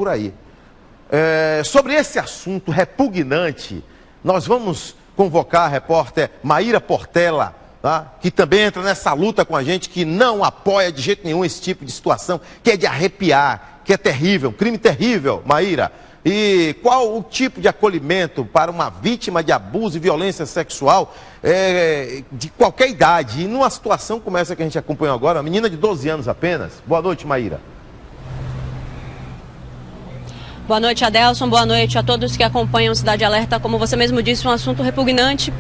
por aí. Sobre esse assunto repugnante, nós vamos convocar a repórter Maíra Portela, tá? Que também entra nessa luta com a gente, que não apoia de jeito nenhum esse tipo de situação, que é de arrepiar, que é terrível, um crime terrível, Maíra. E qual o tipo de acolhimento para uma vítima de abuso e violência sexual de qualquer idade? E numa situação como essa que a gente acompanhou agora, uma menina de 12 anos apenas. Boa noite, Maíra. Boa noite, Adelson. Boa noite a todos que acompanham Cidade Alerta. Como você mesmo disse, um assunto repugnante.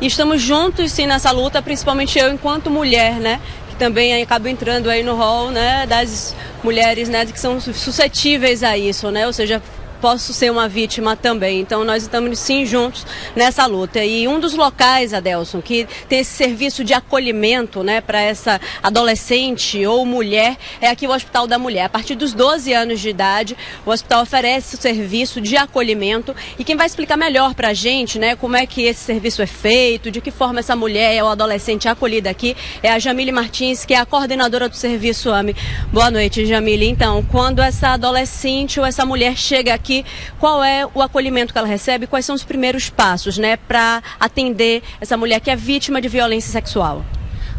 E estamos juntos, sim, nessa luta, principalmente eu enquanto mulher, né? Que também acabo entrando aí no rol, né? Das mulheres, né? Que são suscetíveis a isso, né? Ou seja, posso ser uma vítima também. Então nós estamos sim juntos nessa luta. E um dos locais, Adelson, que tem esse serviço de acolhimento, né, para essa adolescente ou mulher, é aqui o Hospital da Mulher. A partir dos 12 anos de idade, o hospital oferece o serviço de acolhimento. E quem vai explicar melhor para a gente, né, como é que esse serviço é feito, de que forma essa mulher ou adolescente é acolhida aqui, é a Jamile Martins, que é a coordenadora do serviço AME. Boa noite, Jamile. Então, quando essa adolescente ou essa mulher chega aqui, qual é o acolhimento que ela recebe? Quais são os primeiros passos, né, para atender essa mulher que é vítima de violência sexual?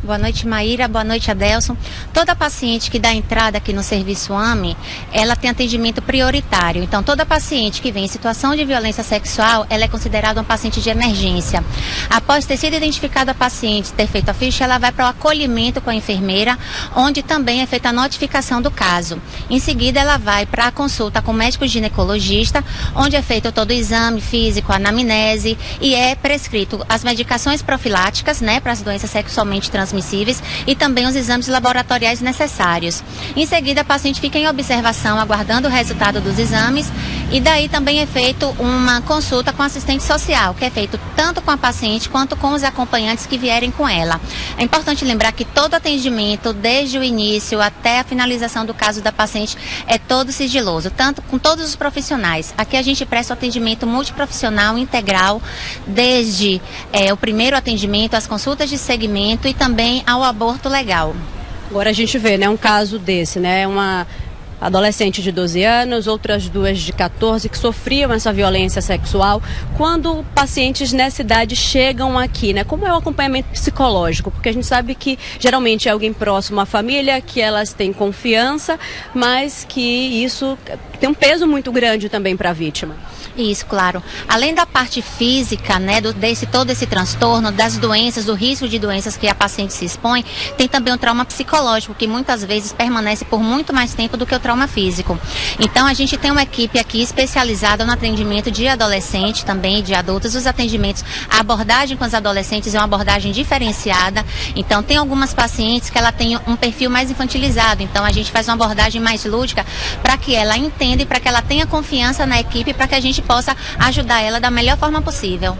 Boa noite, Maíra. Boa noite, Adelson. Toda paciente que dá entrada aqui no serviço AME, ela tem atendimento prioritário. Então, toda paciente que vem em situação de violência sexual, ela é considerada uma paciente de emergência. Após ter sido identificada a paciente, ter feito a ficha, ela vai para o acolhimento com a enfermeira, onde também é feita a notificação do caso. Em seguida, ela vai para a consulta com o médico ginecologista, onde é feito todo o exame físico, a anamnese, e é prescrito as medicações profiláticas, né, para as doenças sexualmente transmissíveis, e também os exames laboratoriais necessários. Em seguida, a paciente fica em observação, aguardando o resultado dos exames, e daí também é feito uma consulta com assistente social, que é feito tanto com a paciente quanto com os acompanhantes que vierem com ela. É importante lembrar que todo atendimento, desde o início até a finalização do caso da paciente, é todo sigiloso, tanto com todos os profissionais. Aqui a gente presta o atendimento multiprofissional integral, desde o primeiro atendimento, as consultas de segmento e também ao aborto legal. Agora a gente vê, né, um caso desse, né, uma adolescente de 12 anos, outras duas de 14 que sofriam essa violência sexual. Quando pacientes nessa idade chegam aqui, né, como é o acompanhamento psicológico? Porque a gente sabe que geralmente é alguém próximo à família, que elas têm confiança, mas que isso tem um peso muito grande também para a vítima. Isso, claro. Além da parte física, né, todo esse transtorno, das doenças, do risco de doenças que a paciente se expõe, tem também o trauma psicológico, que muitas vezes permanece por muito mais tempo do que o trauma físico. Então, a gente tem uma equipe aqui especializada no atendimento de adolescente, também de adultos. Os atendimentos, a abordagem com os adolescentes é uma abordagem diferenciada. Então, tem algumas pacientes que ela tem um perfil mais infantilizado. Então, a gente faz uma abordagem mais lúdica para que ela entenda e para que ela tenha confiança na equipe, para que a gente possa ajudar ela da melhor forma possível.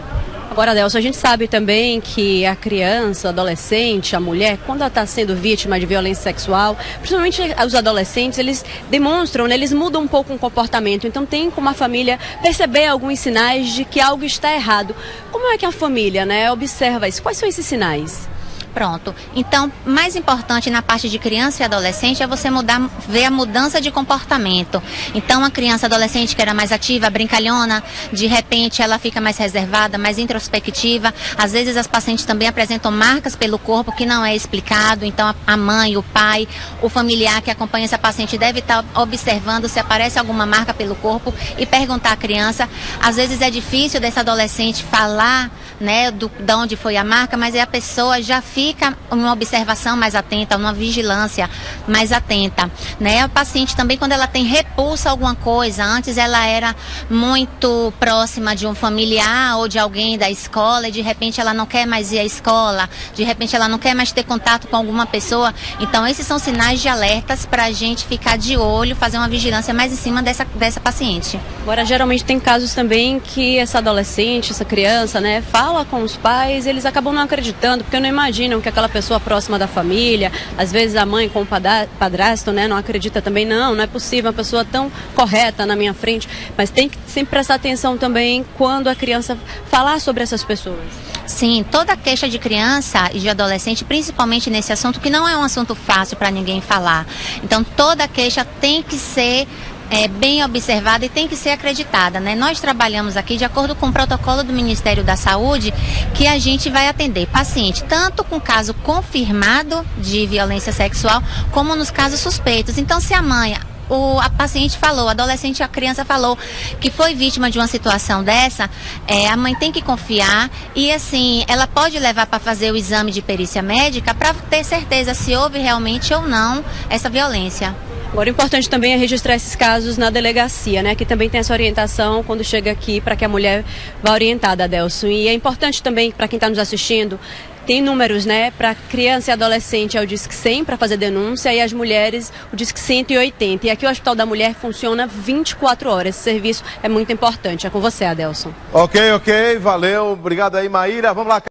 Agora, Adelson, a gente sabe também que a criança, a adolescente, a mulher, quando ela está sendo vítima de violência sexual, principalmente os adolescentes, eles demonstram, né, eles mudam um pouco o comportamento. Então tem como a família perceber alguns sinais de que algo está errado. Como é que a família, né, observa isso? Quais são esses sinais? Pronto. Então, mais importante na parte de criança e adolescente é você ver a mudança de comportamento. Então, a criança adolescente que era mais ativa, brincalhona, de repente ela fica mais reservada, mais introspectiva. Às vezes as pacientes também apresentam marcas pelo corpo que não é explicado. Então, a mãe, o pai, o familiar que acompanha essa paciente deve estar observando se aparece alguma marca pelo corpo e perguntar à criança. Às vezes é difícil dessa adolescente falar, né, de onde foi a marca, mas a pessoa já fica em uma observação mais atenta, uma vigilância mais atenta, né? A paciente também, quando ela tem repulsa a alguma coisa, antes ela era muito próxima de um familiar ou de alguém da escola e de repente ela não quer mais ir à escola, de repente ela não quer mais ter contato com alguma pessoa. Então esses são sinais de alertas para a gente ficar de olho, fazer uma vigilância mais em cima dessa paciente. Agora, geralmente tem casos também que essa adolescente, essa criança, né, fala com os pais, eles acabam não acreditando, porque não imaginam que aquela pessoa próxima da família, às vezes a mãe com o padrasto, né, não acredita também, não é possível uma pessoa tão correta na minha frente, mas tem que sempre prestar atenção também quando a criança falar sobre essas pessoas. Sim, toda queixa de criança e de adolescente, principalmente nesse assunto, que não é um assunto fácil para ninguém falar. Então, toda queixa tem que ser bem observada e tem que ser acreditada, né? Nós trabalhamos aqui de acordo com o protocolo do Ministério da Saúde, que a gente vai atender paciente tanto com caso confirmado de violência sexual, como nos casos suspeitos. Então, se a mãe... a paciente falou, a adolescente, a criança falou que foi vítima de uma situação dessa, a mãe tem que confiar e, assim, ela pode levar para fazer o exame de perícia médica para ter certeza se houve realmente ou não essa violência. Agora, o importante também é registrar esses casos na delegacia, né? Que também tem essa orientação quando chega aqui para que a mulher vá orientada, Adelson. E é importante também, para quem está nos assistindo, tem números, né? Para criança e adolescente é o Disque 100 para fazer denúncia e as mulheres o Disque 180. E aqui o Hospital da Mulher funciona 24 horas. Esse serviço é muito importante. É com você, Adelson. Ok, valeu. Obrigado aí, Maíra. Vamos lá.